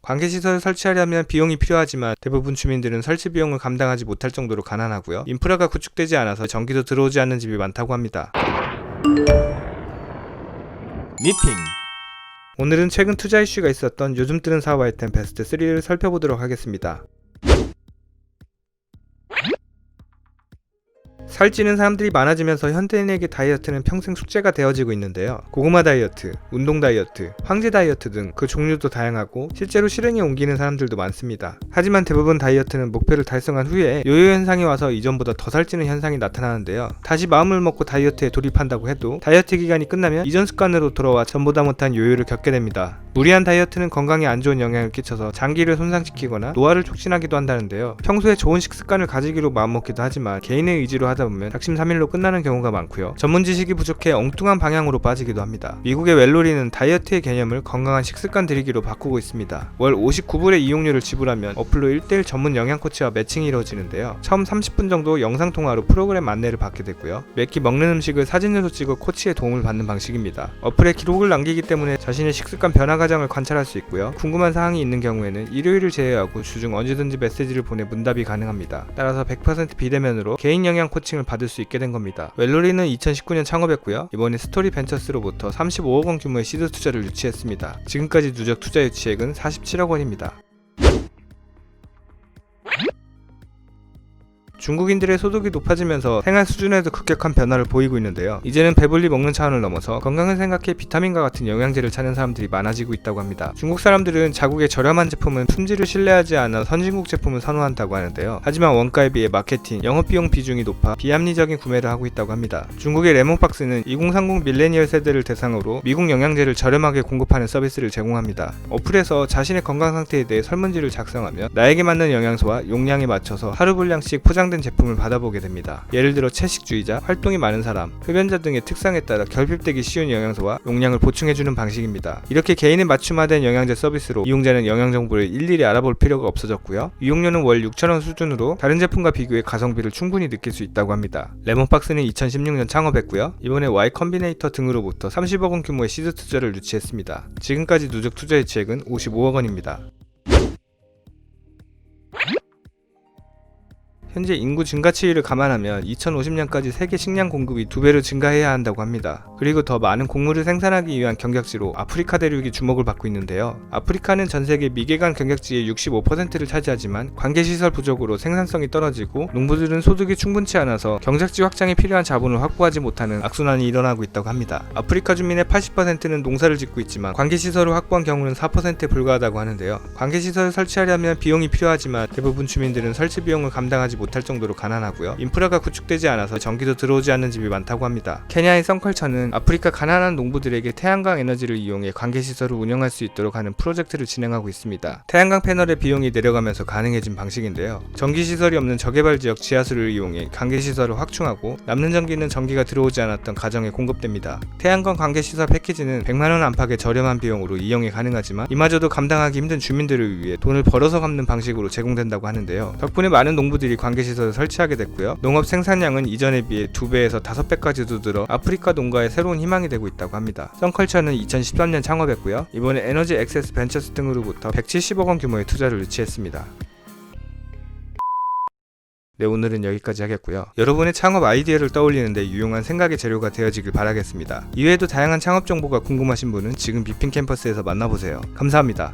관계시설을 설치하려면 비용이 필요하지만 대부분 주민들은 설치 비용을 감당하지 못할 정도로 가난하고요. 인프라가 구축되지 않아서 전기도 들어오지 않는 집이 많다고 합니다. 미팅. 오늘은 최근 투자 이슈가 있었던 요즘 뜨는 사업 아이템 베스트 3를 살펴보도록 하겠습니다. 살찌는 사람들이 많아지면서 현대인에게 다이어트는 평생 숙제가 되어지고 있는데요. 고구마 다이어트, 운동 다이어트, 황제 다이어트 등 그 종류도 다양하고 실제로 실행에 옮기는 사람들도 많습니다. 하지만 대부분 다이어트는 목표를 달성한 후에 요요 현상이 와서 이전보다 더 살찌는 현상이 나타나는데요. 다시 마음을 먹고 다이어트에 돌입한다고 해도 다이어트 기간이 끝나면 이전 습관으로 돌아와 전보다 못한 요요를 겪게 됩니다. 무리한 다이어트는 건강에 안 좋은 영향을 끼쳐서 장기를 손상시키거나 노화를 촉진하기도 한다는데요. 평소에 좋은 식습관을 가지기로 마음먹기도 하지만 개인의 의지로 하다 보면 작심삼일로 끝나는 경우가 많고요. 전문 지식이 부족해 엉뚱한 방향으로 빠지기도 합니다. 미국의 웰로리는 다이어트의 개념을 건강한 식습관 들이기로 바꾸고 있습니다. 월 59불의 이용료를 지불하면 어플로 1:1 전문 영양 코치와 매칭이 이루어지는데요. 처음 30분 정도 영상 통화로 프로그램 안내를 받게 되고요. 매끼 먹는 음식을 사진으로 찍어 코치의 도움을 받는 방식입니다. 어플에 기록을 남기기 때문에 자신의 식습관 변화 과정을 관찰할 수 있고요. 궁금한 사항이 있는 경우에는 일요일을 제외하고 주중 언제든지 메시지를 보내 문답이 가능합니다. 따라서 100% 비대면으로 개인 영양 코칭을 받을 수 있게 된 겁니다. 웰로리는 2019년 창업했고요. 이번에 스토리 벤처스로부터 35억 원 규모의 시드 투자를 유치했습니다. 지금까지 누적 투자 유치액은 47억 원입니다. 중국인들의 소득이 높아지면서 생활 수준에도 급격한 변화를 보이고 있는데요. 이제는 배불리 먹는 차원을 넘어서 건강을 생각해 비타민과 같은 영양제를 찾는 사람들이 많아지고 있다고 합니다. 중국 사람들은 자국의 저렴한 제품은 품질을 신뢰하지 않아 선진국 제품을 선호한다고 하는데요. 하지만 원가에 비해 마케팅, 영업비용 비중이 높아 비합리적인 구매를 하고 있다고 합니다. 중국의 레몬박스는 2030 밀레니얼 세대를 대상으로 미국 영양제를 저렴하게 공급하는 서비스를 제공합니다. 어플에서 자신의 건강 상태에 대해 설문지를 작성하면 나에게 맞는 영양소와 용량에 맞춰서 하루 분량씩 포장된 제품을 받아보게 됩니다. 예를 들어 채식주의자, 활동이 많은 사람, 흡연자 등의 특성에 따라 결핍되기 쉬운 영양소와 용량을 보충해주는 방식입니다. 이렇게 개인에 맞춤화된 영양제 서비스로 이용자는 영양 정보를 일일이 알아볼 필요가 없어졌고요. 이용료는 월 6,000원 수준으로 다른 제품과 비교해 가성비를 충분히 느낄 수 있다고 합니다. 레몬박스는 2016년 창업했고요. 이번에 Y 컴비네이터 등으로부터 30억 원 규모의 시드 투자를 유치했습니다. 지금까지 누적 투자 유치액은 55억 원입니다. 현재 인구 증가 추이를 감안하면 2050년까지 세계 식량 공급이 2배로 증가해야 한다고 합니다. 그리고 더 많은 곡물을 생산하기 위한 경작지로 아프리카 대륙이 주목을 받고 있는데요. 아프리카는 전세계 미개간 경작지의 65%를 차지하지만 관계시설 부족으로 생산성이 떨어지고 농부들은 소득이 충분치 않아서 경작지 확장에 필요한 자본을 확보하지 못하는 악순환이 일어나고 있다고 합니다. 아프리카 주민의 80%는 농사를 짓고 있지만 관계시설을 확보한 경우는 4%에 불과하다고 하는데요. 관계시설을 설치하려면 비용이 필요하지만 대부분 주민들은 설치 비용을 감당하지 못할 정도로 가난하고요. 인프라가 구축되지 않아서 전기도 들어오지 않는 집이 많다고 합니다. 케냐의 썬컬처는 아프리카 가난한 농부들에게 태양광 에너지를 이용해 관계시설을 운영할 수 있도록 하는 프로젝트를 진행하고 있습니다. 태양광 패널의 비용이 내려가면서 가능해진 방식인데요. 전기시설이 없는 저개발 지역 지하수를 이용해 관계시설을 확충하고 남는 전기는 전기가 들어오지 않았던 가정에 공급됩니다. 태양광 관계시설 패키지는 100만원 안팎의 저렴한 비용으로 이용이 가능하지만 이마저도 감당하기 힘든 주민들을 위해 돈을 벌어서 갚는 방식으로 제공된다고 하는데요. 덕분에 많은 농부들이 관계시설을 설치하게 됐고요. 농업 생산량은 이전에 비해 2배에서 5배까지도 늘어 아프리카 농가의 새로운 희망이 되고 있다고 합니다. 썬컬처는 2013년 창업했고요. 이번에 에너지 액세스 벤처스 등으로부터 170억 원 규모의 투자를 유치했습니다. 네, 오늘은 여기까지 하겠고요. 여러분의 창업 아이디어를 떠올리는데 유용한 생각의 재료가 되어지길 바라겠습니다. 이외에도 다양한 창업 정보가 궁금하신 분은 지금 비핀 캠퍼스에서 만나보세요. 감사합니다.